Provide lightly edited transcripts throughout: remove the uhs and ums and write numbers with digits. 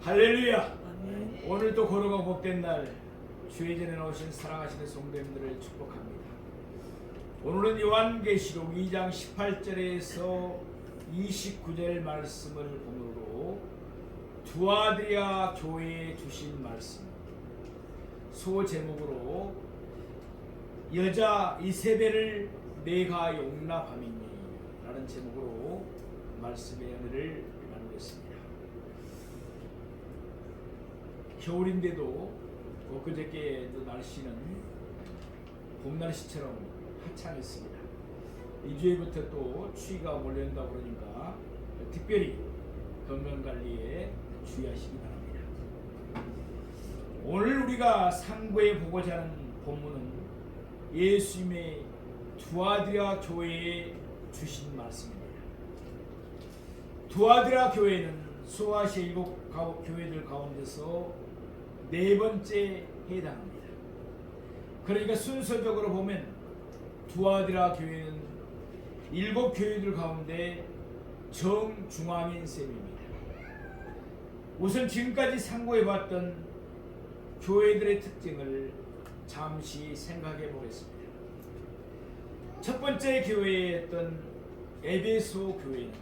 할렐루야. 아멘. 오늘도 거룩하고 복된 날 주의 전에 나오신 사랑하시는 성도님들을 축복합니다. 오늘은 요한계시록 2장 18절에서 29절 말씀을 본으로 두아드리아 교회에 주신 말씀, 소 제목으로 여자 이세벨을 내가 용납함이니 라는 제목으로 말씀의 은혜를 나누겠습니다. 겨울인데도 엊그저께도 날씨는 봄 날씨처럼 화창했습니다. 2주에부터 또 추위가 몰려온다고 그러니까 특별히 건강관리에 주의하시기 바랍니다. 오늘 우리가 상고해 보고자 하는 본문은 예수님의 두아드리아 교회에 주신 말씀입니다. 두아드리아 교회는 소아시아 7 교회들 가운데서 네 번째 해당합니다. 그러니까 순서적으로 보면 두아드리아 교회는 7 교회들 가운데 정중앙인 셈입니다. 우선 지금까지 상고해봤던 교회들의 특징을 잠시 생각해 보겠습니다. 첫 번째 교회였던 에베소 교회는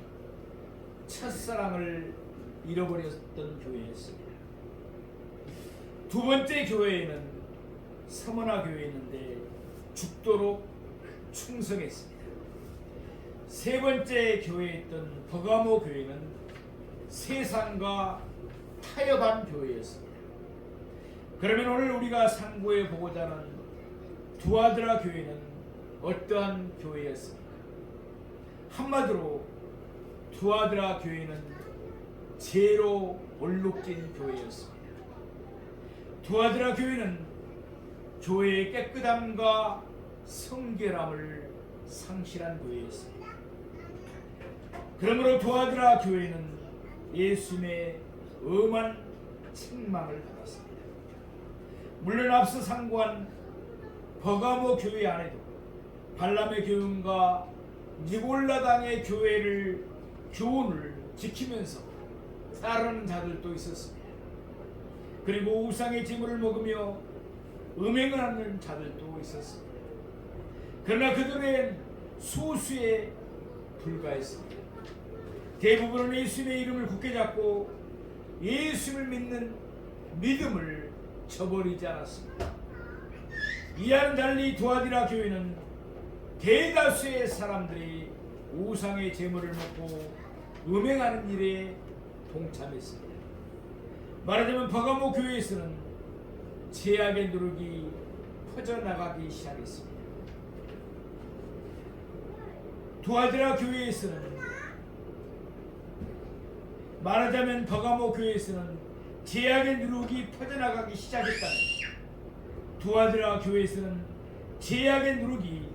첫사랑을 잃어버렸던 교회였습니다. 두 번째 교회에는 서머나 교회였는데 죽도록 충성했습니다. 세 번째 교회였던 버가모 교회는 세상과 타협한 교회였습니다. 그러면 오늘 우리가 상고해 보고자 하는 두아드리아 교회는 어떠한 교회였습니까? 한마디로 두아드리아 교회는 죄로 얼룩진 교회였습니다. 두아드리아 교회는 교회의 깨끗함과 성결함을 상실한 교회였습니다. 그러므로 두아드리아 교회는 예수님의 엄한 책망을 받았습니다. 물론 앞서 상고한 버가모 교회 안에도 발람의 교훈과 니골라당의 교훈을 지키면서 따르는 자들도 있었습니다. 그리고 우상의 제물을 먹으며 음행을 하는 자들도 있었습니다. 그러나 그들은 소수에 불과했습니다. 대부분은 예수님의 이름을 굳게 잡고 예수를 믿는 믿음을 저버리지 않았습니다. 이와는 달리 두아드리아 교회는 대다수의 사람들이 우상의 제물을 먹고 음행하는 일에 동참했습니다. 말하자면 버가모 교회에서는 죄악의 누룩이 퍼져나가기 시작했습니다. 두아드리아 교회에서는 말하자면 버가모 교회에서는 죄악의 누룩이 퍼져나가기 시작했다면 두아드리아 교회에서는 죄악의 누룩이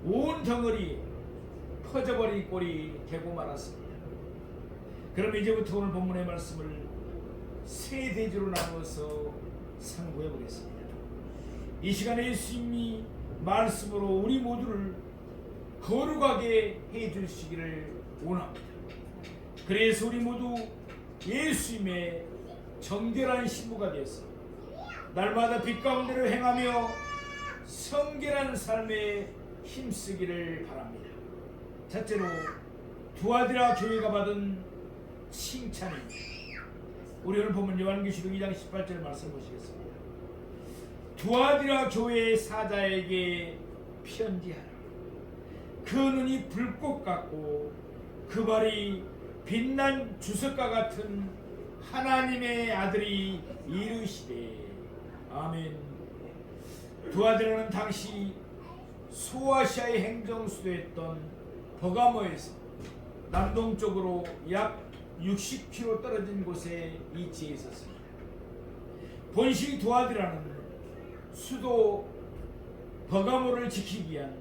온 덩어리 퍼져버린 꼴이 되고 말았습니다. 그럼 이제부터 오늘 본문의 말씀을 세 대주로 나누어서 상고해 보겠습니다. 이 시간에 예수님이 말씀으로 우리 모두를 거룩하게 해 주시기를 원합니다. 그래서 우리 모두 예수님의 정결한 신부가 되어서 날마다 빛 가운데를 행하며 성결한 삶에 힘쓰기를 바랍니다. 첫째로 두아드리아 교회가 받은 칭찬입니다. 우리 오늘 보면 요한계시록 2장 18절 말씀 보시겠습니다. 두아드리아 교회의 사자에게 편지하라. 그 눈이 불꽃 같고 그 발이 빛난 주석과 같은 하나님의 아들이 이르시되 아멘. 두아드리아는 당시 소아시아의 행정수도였던 버가모에서 남동쪽으로 약 60km 떨어진 곳에 위치해 있었습니다. 본시 두아드리아는 수도 버가모를 지키기 위한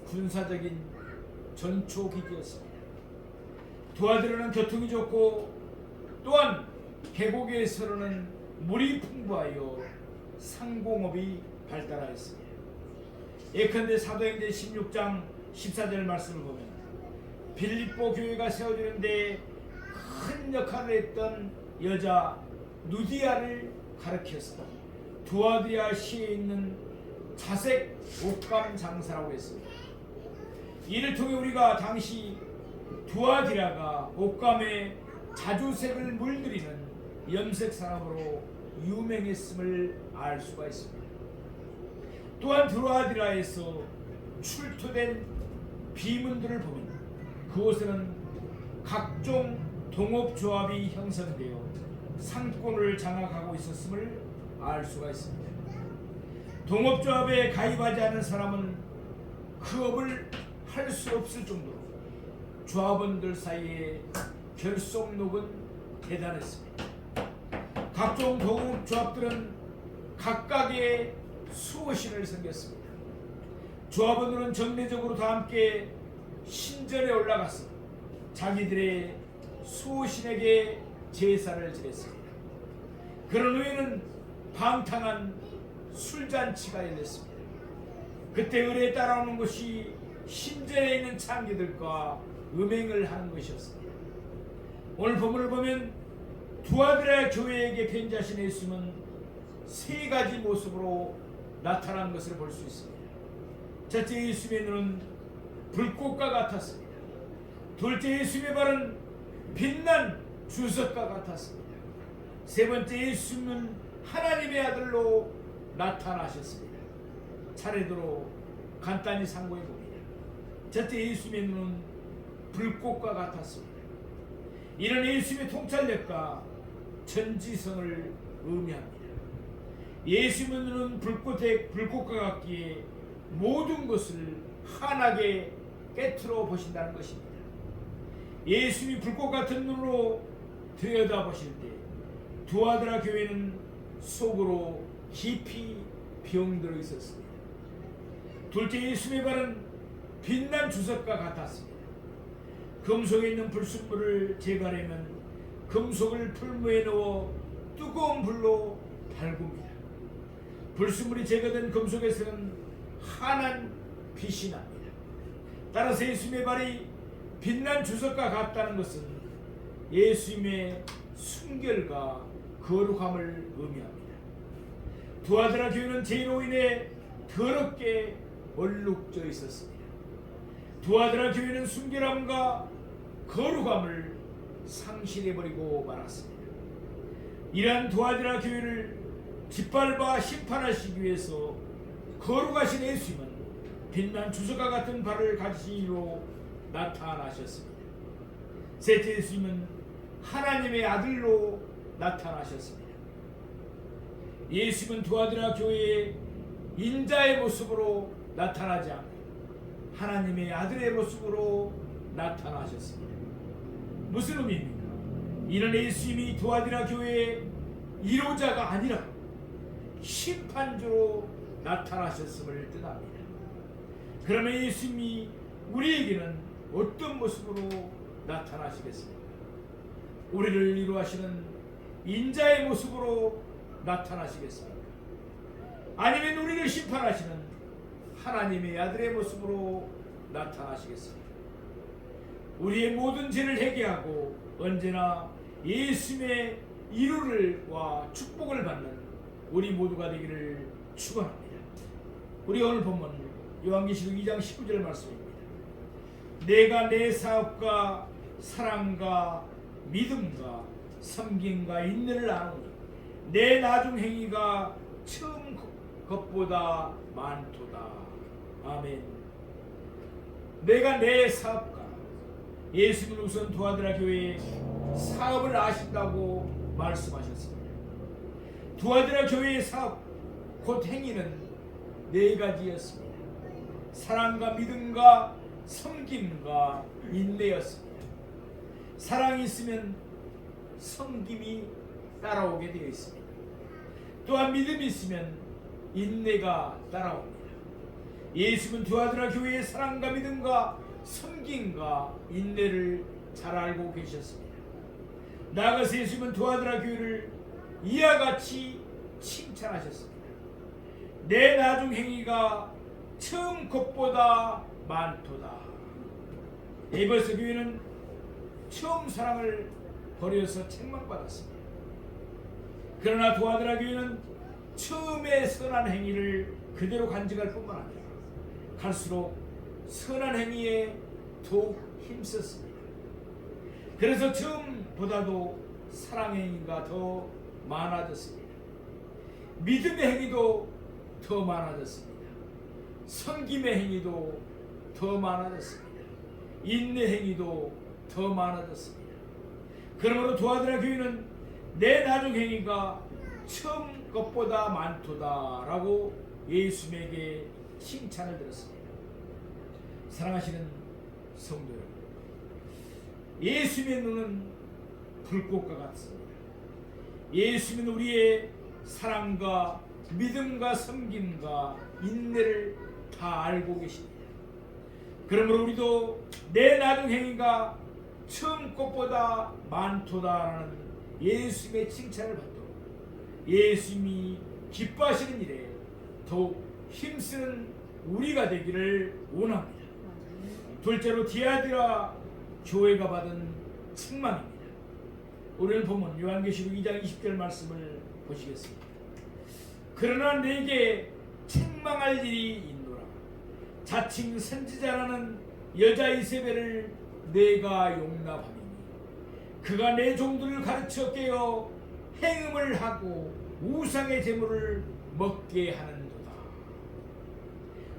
군사적인 전초기지였습니다. 두아드리아는 교통이 좋고 또한 계곡에서는 물이 풍부하여 상공업이 발달하였습니다. 예컨대 사도행전 16장 14절 말씀을 보면 빌립보 교회가 세워지는데 큰 역할을 했던 여자 누디아를 가리켜서 두아디라 시에 있는 자색 옷감 장사라고 했습니다. 이를 통해 우리가 당시 두아디라가 옷감에 자주색을 물들이는 염색 산업으로 유명했음을 알 수가 있습니다. 또한 두아디라에서 출토된 비문들을 보면 그곳에는 각종 동업조합이 형성되어 상권을 장악하고 있었음을 알 수가 있습니다. 동업조합에 가입하지 않은 사람은 그 업을 할 수 없을 정도로 조합원들 사이에 결속록은 대단했습니다. 각종 동업조합들은 각각의 수호신을 섬겼습니다. 조합원들은 정례적으로 다 함께 신전에 올라가서 자기들의 수호신에게 제사를 지냈습니다. 그런 후에는 방탕한 술잔치가 열렸습니다. 그때 의례에 따라오는 것이 신전에 있는 창기들과 음행을 하는 것이었습니다. 오늘 본문을 보면 두아디라 교회에게 편지하신 예수님은 세 가지 모습으로 나타난 것을 볼 수 있습니다. 첫째, 예수님의 눈은 불꽃과 같았습니다. 둘째, 예수님의 발은 빛난 주석과 같았습니다. 세 번째, 예수님은 하나님의 아들로 나타나셨습니다. 차례대로 간단히 상고해 봅니다. 첫째, 예수님의 눈은 불꽃과 같았습니다. 이는 예수님의 통찰력과 전지성을 의미합니다. 예수님의 눈은 불꽃과 같기에 모든 것을 환하게 깨트려 보신다는 것입니다. 예수님이 불꽃 같은 눈으로 들여다보실 때 두아디라 교회는 속으로 깊이 병들어 있었습니다. 둘째, 예수님의 발은 빛난 주석과 같았습니다. 금속에 있는 불순물을 제거하려면 금속을 풀무에 넣어 뜨거운 불로 달굽니다. 불순물이 제거된 금속에서는 환한 빛이 납니다. 따라서 예수님의 발이 빛난 주석과 같다는 것은 예수님의 순결과 거룩함을 의미합니다. 두아디라 교회는 죄로 인해 더럽게 얼룩져 있었습니다. 두아디라 교회는 순결함과 거룩함을 상실해버리고 말았습니다. 이러한 두아디라 교회를 짓밟아 심판하시기 위해서 거룩하신 예수님은 빛난 주석과 같은 발을 가지신 이로 나타나셨습니다. 셋째, 예수님은 하나님의 아들로 나타나셨습니다. 예수님은 두아디라 교회의 인자의 모습으로 나타나지 않고 하나님의 아들의 모습으로 나타나셨습니다. 무슨 의미입니까? 이는 예수님이 두아디라 교회의 이로자가 아니라 심판주로 나타나셨음을 뜻합니다. 그러면 예수님이 우리에게는 어떤 모습으로 나타나시겠습니까? 우리를 위로하시는 인자의 모습으로 나타나시겠습니까? 아니면 우리를 심판하시는 하나님의 아들의 모습으로 나타나시겠습니까? 우리의 모든 죄를 회개하고 언제나 예수님의 이루를와 축복을 받는 우리 모두가 되기를 축원합니다. 우리 오늘 본문 요한계시록 2장 19절 말씀입니다. 내가 내 사업과 사랑과 믿음과 섬김과 인내를 아노니 내 나중 행위가 처음 것보다 많도다. 아멘. 내가 내 사업과 예수님은 우선 두아디라 교회의 사업을 아신다고 말씀하셨습니다. 두아디라 교회의 사업 곧 행위는 네 가지였습니다. 사랑과 믿음과 섬김과 인내였습니다. 사랑이 있으면 섬김이 따라오게 되어 있습니다. 또한 믿음이 있으면 인내가 따라옵니다. 예수님은 두아디라 교회의 사랑과 믿음과 섬김과 인내를 잘 알고 계셨습니다. 나아가서 예수님은 두아디라 교회를 이와 같이 칭찬하셨습니다. 내 나중 행위가 처음 것보다 많도다. 에베소 교회는 처음 사랑을 버려서 책망받았습니다. 그러나 두아드라 교회는 처음에 선한 행위를 그대로 간직할 뿐만 아니라 갈수록 선한 행위에 더욱 힘썼습니다. 그래서 처음보다도 사랑 행위가 더 많아졌습니다. 믿음의 행위도 더 많아졌습니다. 섬김의 행위도 더 많아졌습니다. 인내 행위도 더 많아졌습니다. 그러므로 두아드라 교회는 내 나중 행위가 처음 것보다 많도다라고 예수님에게 칭찬을 들었습니다. 사랑하시는 성도 여러분, 예수님의 눈은 불꽃과 같습니다. 예수님은 우리의 사랑과 믿음과 섬김과 인내를 다 알고 계십니다. 그러므로 우리도 내 나중 행위가 처음 것보다 많도다라는 예수님의 칭찬을 받도록 예수님이 기뻐하시는 일에 더욱 힘쓰는 우리가 되기를 원합니다. 둘째로 디아드라 교회가 받은 책망입니다. 오늘 본문 요한계시록 2장 20절 말씀을 보시겠습니다. 그러나 내게 책망할 일이 있노라. 자칭 선지자라는 여자 이세벨을 내가 용납하니 그가 내 종들을 가르쳐 깨어 행음을 하고 우상의 제물을 먹게 하는도다.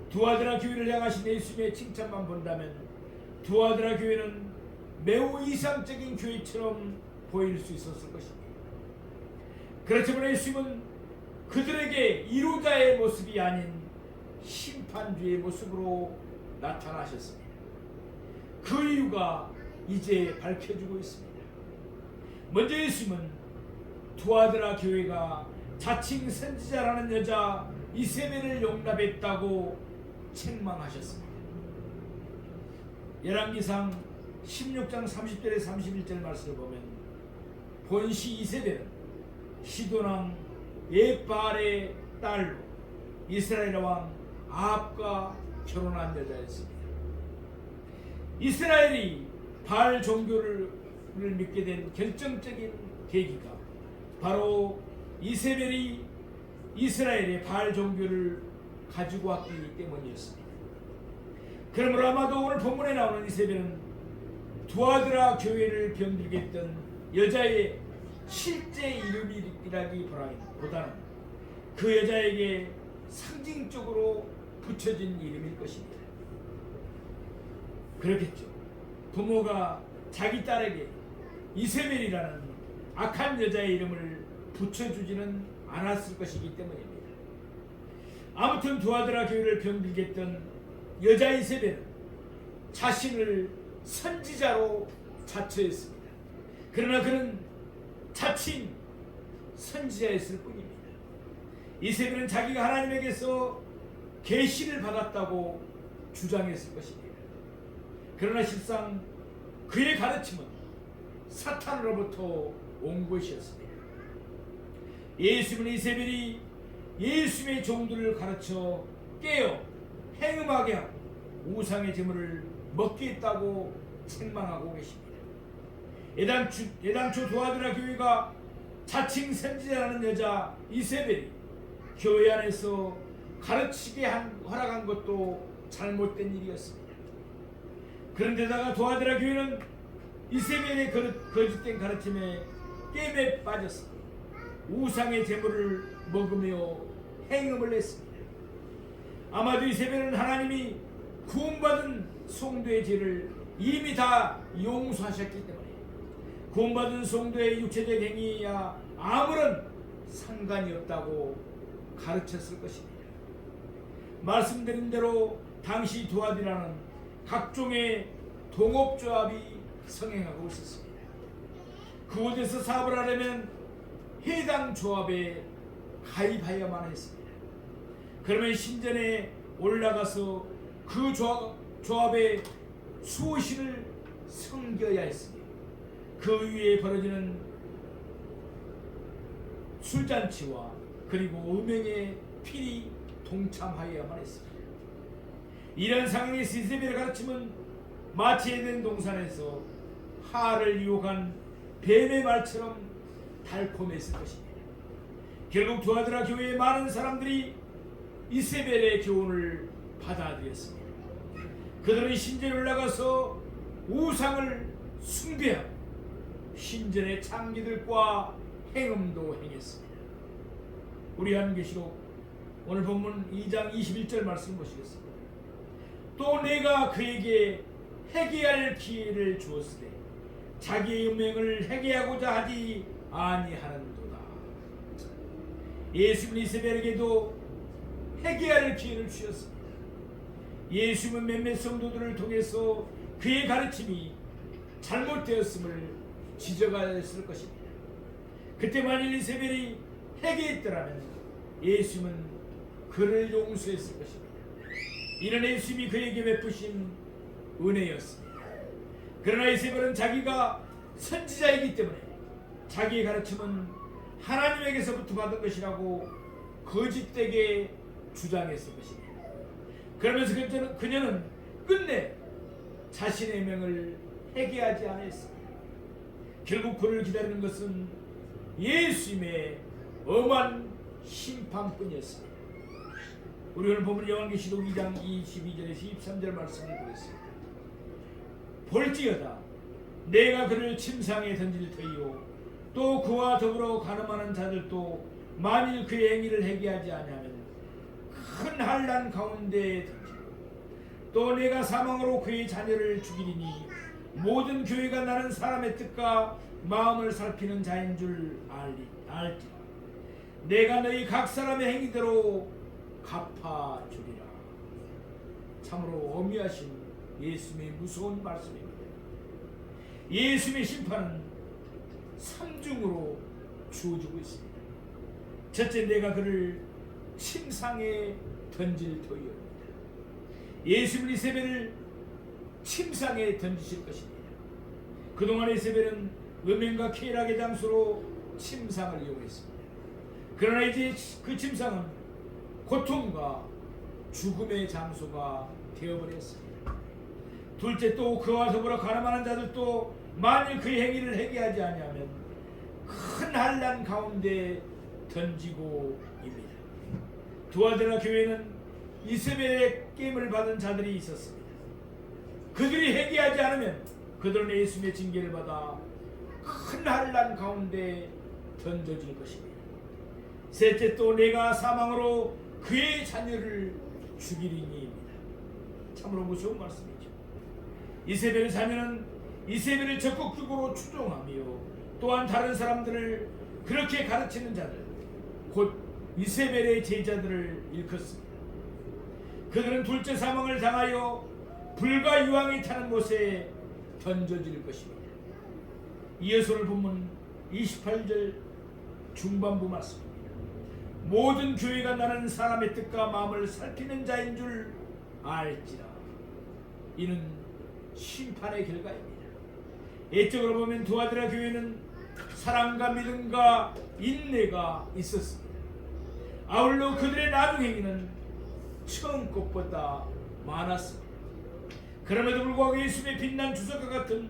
두아드라 교회를 향하신 예수님의 칭찬만 본다면 두아드라 교회는 매우 이상적인 교회처럼 보일 수 있었을 것입니다. 그렇지만 예수님은 그들에게 이루자의 모습이 아닌 심판주의 모습으로 나타나셨습니다. 그 이유가 이제 밝혀지고 있습니다. 먼저 예수님은 두아드라 교회가 자칭 선지자라는 여자 이세벨을 용납했다고 책망하셨습니다. 열왕기상 16장 30절에 31절 말씀을 보면 본시 이세벨은 시돈왕 옙바알의 딸로 이스라엘 왕 아합과 결혼한 여자였습니다. 이스라엘이 바알 종교를 믿게 된 결정적인 계기가 바로 이세벨이 이스라엘의 바알 종교를 가지고 왔기 때문이었습니다. 그러므로 아마도 오늘 본문에 나오는 이세벨은 두아드라 교회를 병들게 했던 여자의 실제 이름이라기보다는 그 여자에게 상징적으로 붙여진 이름일 것입니다. 그렇겠죠. 부모가 자기 딸에게 이세벨이라는 악한 여자의 이름을 붙여주지는 않았을 것이기 때문입니다. 아무튼 두아드라 교회를 병들게 했던 여자 이세벨은 자신을 선지자로 자처했습니다. 그러나 그는 자칭 선지자였을 뿐입니다. 이세벨은 자기가 하나님에게서 계시를 받았다고 주장했을 것입니다. 그러나 실상 그의 가르침은 사탄으로부터 온 것이었습니다. 예수님은 이세벨이 예수님의 종들을 가르쳐 깨어 행음하게 하고 우상의 제물을 먹게 했다고 책망하고 계십니다. 애당초 두아드라 교회가 자칭 선지자라는 여자 이세벨이 교회 안에서 가르치게 허락한 것도 잘못된 일이었습니다. 그런데다가 두아드라 교회는 이세벨의 거짓된 가르침에 게임에 빠졌어 우상의 제물을 먹으며 행음을 했습니다. 아마도 이세벨은 하나님이 구원받은 성도의 죄를 이미 다 용서하셨기 때문에 구원받은 성도의 육체적 행위야 아무런 상관이 없다고 가르쳤을 것입니다. 말씀드린 대로 당시 두아드라는 각종의 동업조합이 성행하고 있었습니다. 그곳에서 사업을 하려면 해당 조합에 가입하여야만 했습니다. 그러면 신전에 올라가서 그 조합의 수호신을 섬겨야 했습니다. 그 위에 벌어지는 술잔치와 그리고 음행에 필히 동참하여야만 했습니다. 이런 상황에서 이세벨의 가르침은 마치 에덴 동산에서 하를 유혹한 뱀의 말처럼 달콤했을 것입니다. 결국 두아드라 교회의 많은 사람들이 이세벨의 교훈을 받아들였습니다. 그들은 신전에 올라가서 우상을 숭배하고 신전의 장기들과 행음도 행했습니다. 우리 한계시록 오늘 본문 2장 21절 말씀 보시겠습니다. 또 내가 그에게 회개할 기회를 주었으되 자기의 음행을 회개하고자 하지 아니하는도다. 예수님은 이세벨에게도 회개할 기회를 주셨습니다. 예수님은 몇몇 성도들을 통해서 그의 가르침이 잘못되었음을 지적하였을 것입니다. 그때 만일 이세벨이 회개했더라면 예수님은 그를 용서했을 것입니다. 이는 예수님이 그에게 베푸신 은혜였습니다. 그러나 이세벨은 자기가 선지자이기 때문에 자기의 가르침은 하나님에게서부터 받은 것이라고 거짓되게 주장했을 것입니다. 그러면서 그녀는 끝내 자신의 명을 회개하지 않았습니다. 결국 그를 기다리는 것은 예수님의 엄한 심판뿐이었습니다. 우리 오늘 보면 요한계시록 2장 22절에서 23절 말씀을 보겠습니다. 볼지어다 내가 그를 침상에 던질 터이요 또 그와 더불어 간음하는 자들도 만일 그의 행위를 회개하지 아니하면 큰 환난 가운데 던지고 또 내가 사망으로 그의 자녀를 죽이리니 모든 교회가 나는 사람의 뜻과 마음을 살피는 자인 줄 알지라. 내가 너희 각 사람의 행위대로 갚아주리라. 참으로 엄미하신 예수님의 무서운 말씀입니다. 예수님의 심판은 3중으로 주어지고 있습니다. 첫째, 내가 그를 침상에 던질 터이옵니다. 예수님은 이세벨을 침상에 던지실 것입니다. 그동안 이세벨은 음행과 쾌락의 장소로 침상을 이용했습니다. 그러나 이제 그 침상은 고통과 죽음의 장소가 되어버렸습니다. 둘째, 또 그와 더불어 가늠하는 자들도 만일 그의 행위를 회개하지 아니하면 큰 환난 가운데 던지고입니다. 두아드라 교회는 이세벨의 깨임을 받은 자들이 있었습니다. 그들이 회개하지 않으면 그들은 예수님의 징계를 받아 큰 환난 가운데 던져질 것입니다. 셋째, 또 내가 사망으로 그의 자녀를 죽이리니입니다. 참으로 무서운 말씀이죠. 이세벨의 자녀는 이세벨을 적극적으로 추종하며 또한 다른 사람들을 그렇게 가르치는 자들, 곧 이세벨의 제자들을 일컫습니다. 그들은 둘째 사망을 당하여 불과 유황이 타는 곳에 던져질 것입니다. 이어서 오늘 본문 28절 중반부 말씀입니다. 모든 교회가 나는 사람의 뜻과 마음을 살피는 자인 줄 알지라. 이는 심판의 결과입니다. 예적으로 보면 두아드라 교회는 사랑과 믿음과 인내가 있었습니다. 아울러 그들의 나중 행위는 처음 것보다 많았습니다. 그럼에도 불구하고 예수님의 빛난 주석과 같은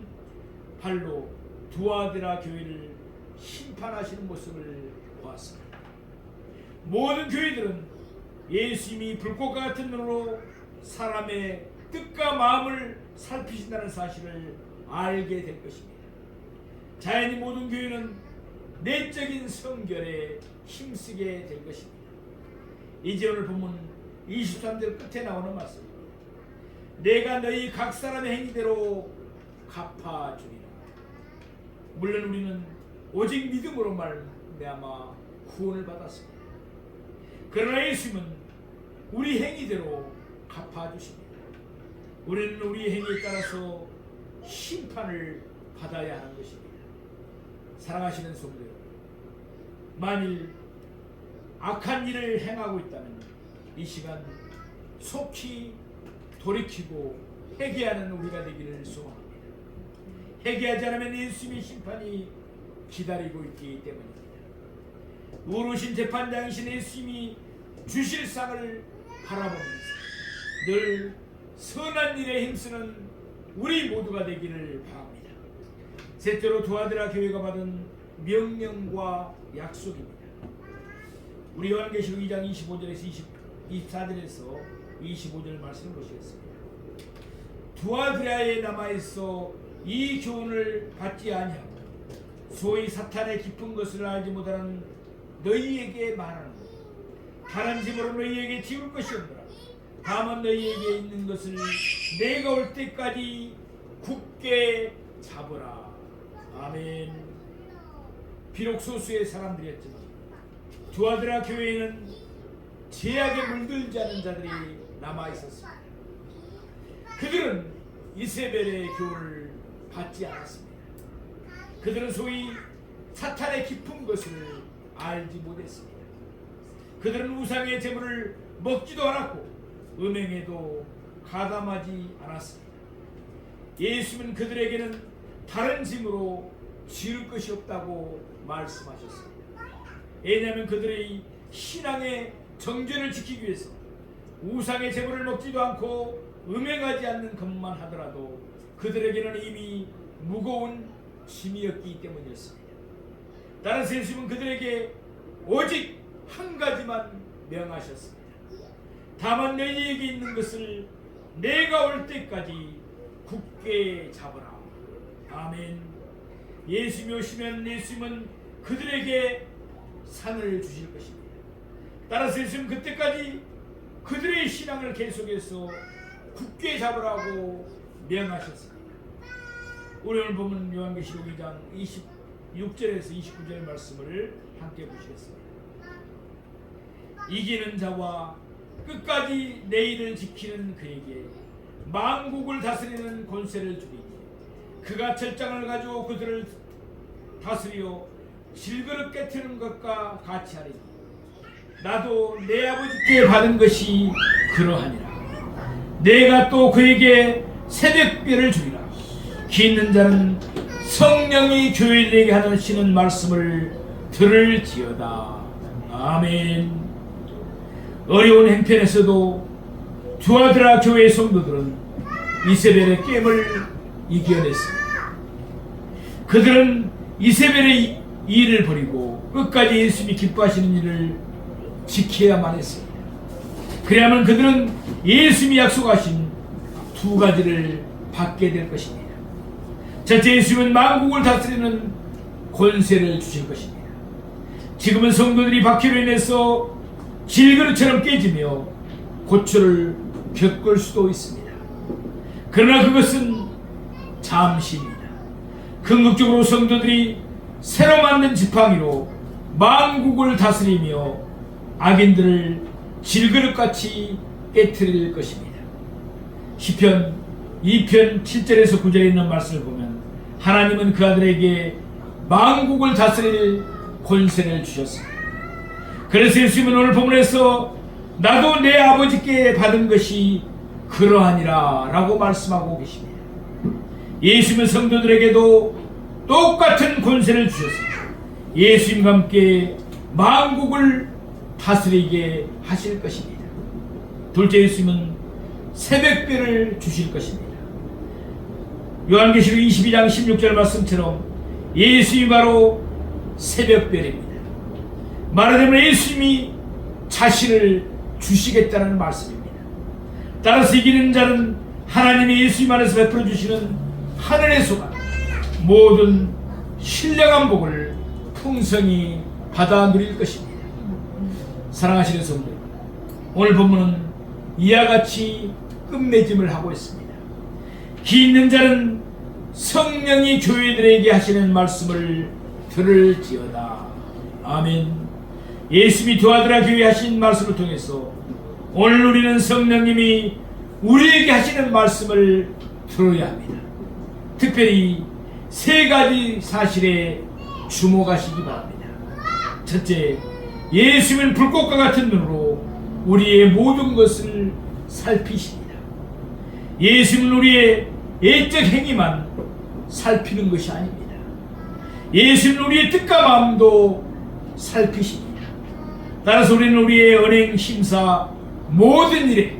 발로 두아드라 교회를 심판하시는 모습을 보았습니다. 모든 교회들은 예수님이 불꽃과 같은 눈으로 사람의 뜻과 마음을 살피신다는 사실을 알게 될 것입니다. 자연히 모든 교회는 내적인 성결에 힘쓰게 될 것입니다. 이제 오늘 본문 23절 끝에 나오는 말씀입니다. 내가 너희 각 사람의 행위대로 갚아주리라. 물론 우리는 오직 믿음으로 말미암아 구원을 받았습니다. 그러나 예수님은 우리 행위대로 갚아주십니다. 우리는 우리 행위에 따라서 심판을 받아야 하는 것입니다. 사랑하시는 성도 여러분, 만일 악한 일을 행하고 있다면 이 시간 속히 돌이키고 회개하는 우리가 되기를 소원합니다. 회개하지 않으면 예수님의 심판이 기다리고 있기 때문입니다. 의로우신 재판장이신 예수님이 주실 상을 바라보면서 늘 선한 일에 힘쓰는 우리 모두가 되기를 바랍니다. 셋째로 두아드라 교회가 받은 명령과 약속입니다. 우리 요한계시록 2장 25절에서 24절에서 25절 말씀을 보시겠습니다. 두아드라에 남아있어 이 교훈을 받지 아니하고 소위 사탄의 깊은 것을 알지 못하는 너희에게 말하는 것, 다른 집으로 너희에게 지울 것이 없노라. 다만 너희에게 있는 것을 내가 올 때까지 굳게 잡으라. 아멘. 비록 소수의 사람들이었지만 두아드라 교회에는 죄악에 물들지 않은 자들이 남아있었습니다. 그들은 이세벨의 교훈을 받지 않았습니다. 그들은 소위 사탄의 깊은 것을 알지 못했습니다. 그들은 우상의 제물을 먹지도 않았고 음행에도 가담하지 않았습니다. 예수님은 그들에게는 다른 짐으로 지을 것이 없다고 말씀하셨습니다. 왜냐하면 그들의 신앙의 정죄를 지키기 위해서 우상의 제물을 먹지도 않고 음행하지 않는 것만 하더라도 그들에게는 이미 무거운 짐이었기 때문이었습니다. 따라서 예수님은 그들에게 오직 한 가지만 명하셨습니다. 다만 너희에게 있는 것을 내가 올 때까지 굳게 잡으라. 아멘. 예수님이 오시면 예수님은 그들에게 상을 주실 것입니다. 따라서 예수님은 그때까지 그들의 신앙을 계속해서 굳게 잡으라고 명하셨습니다. 우리 오늘 보면 요한계시록 2장 26절에서 29절 말씀을 함께 보시겠습니다. 이기는 자와 끝까지 내 일을 지키는 그에게 만국을 다스리는 권세를 주리니 그가 철장을 가지고 그들을 다스려 질그릇 깨트리는 것과 같이 하리니 나도 내 아버지께 받은 것이 그러하니라. 내가 또 그에게 새벽별을 주리라. 귀 있는 자는 성령이 교회들에게 하시는 말씀을 들을지어다. 아멘. 어려운 행편에서도 두아드라 교회의 성도들은 이세벨의 깸을 이겨냈습니다. 그들은 이세벨의 일을 버리고 끝까지 예수님이 기뻐하시는 일을 지켜야만 했습니다. 그래야만 그들은 예수님이 약속하신 두 가지를 받게 될 것입니다. 첫째, 예수님은 만국을 다스리는 권세를 주실 것입니다. 지금은 성도들이 박해로 인해서 질그릇처럼 깨지며 고초를 겪을 수도 있습니다. 그러나 그것은 잠시입니다. 궁극적으로 성도들이 새로 만든 지팡이로 만국을 다스리며 악인들을 질그릇같이 깨트릴 것입니다. 시편 2편 7절에서 9절에 있는 말씀을 보면 하나님은 그 아들에게 만국을 다스릴 권세를 주셨습니다. 그래서 예수님은 오늘 본문에서 나도 내 아버지께 받은 것이 그러하니라 라고 말씀하고 계십니다. 예수님은 성도들에게도 똑같은 권세를 주셨습니다. 예수님과 함께 만국을 다스리게 하실 것입니다. 둘째, 예수님은 새벽별을 주실 것입니다. 요한계시록 22장 16절 말씀처럼 예수님이 바로 새벽별입니다. 말하자면 예수님이 자신을 주시겠다는 말씀입니다. 따라서 이기는 자는 하나님이 예수님 안에서 베풀어 주시는 하늘의 소감, 모든 신령한 복을 풍성히 받아 누릴 것입니다. 사랑하시는 성도, 오늘 본문은 이와 같이 끝맺음을 하고 있습니다. 귀 있는 자는 성령이 교회들에게 하시는 말씀을 들을지어다. 아멘. 예수님이 두아드라 교회에 하신 말씀을 통해서 오늘 우리는 성령님이 우리에게 하시는 말씀을 들어야 합니다. 특별히 세 가지 사실에 주목하시기 바랍니다. 첫째, 예수님은 불꽃과 같은 눈으로 우리의 모든 것을 살피십니다. 예수님은 우리의 예적 행위만 살피는 것이 아닙니다. 예수님은 우리의 뜻과 마음도 살피십니다. 따라서 우리는 우리의 언행, 심사, 모든 일에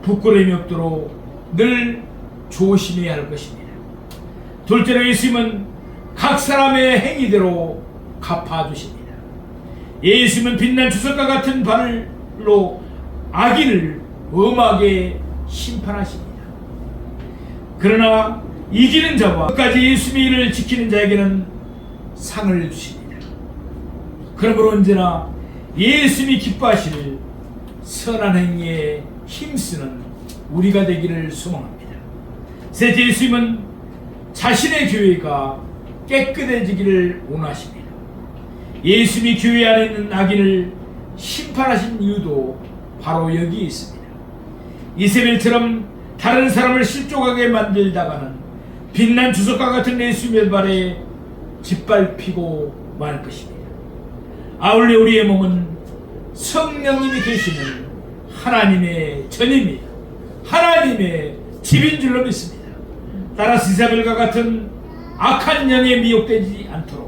부끄러움이 없도록 늘 조심해야 할 것입니다. 둘째로 예수님은 각 사람의 행위대로 갚아주십니다. 예수님은 빛난 주석과 같은 발로 악인을 엄하게 심판하십니다. 그러나 이기는 자와 끝까지 예수님의 일을 지키는 자에게는 상을 주십니다. 그러므로 언제나 예수님이 기뻐하실 선한 행위에 힘쓰는 우리가 되기를 소망합니다. 셋째, 예수님은 자신의 교회가 깨끗해지기를 원하십니다. 예수님이 교회 안에 있는 악인을 심판하신 이유도 바로 여기에 있습니다. 이세벨처럼 다른 사람을 실족하게 만들다가는 빛난 주석과 같은 예수님의 발에 짓밟히고 말 것입니다. 아울러 우리의 몸은 성령님이 계시는 하나님의 전입니다. 하나님의 집인 줄로 믿습니다. 따라서 이사벨과 같은 악한 영에 미혹되지 않도록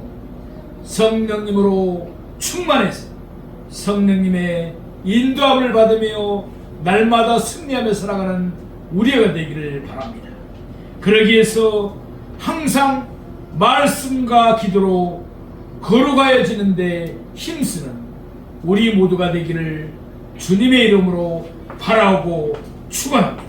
성령님으로 충만해서 성령님의 인도함을 받으며 날마다 승리하며 살아가는 우리가 되기를 바랍니다. 그러기 위해서 항상 말씀과 기도로 걸어가야지는데 힘쓰는 우리 모두가 되기를 주님의 이름으로 바라고 축원합니다.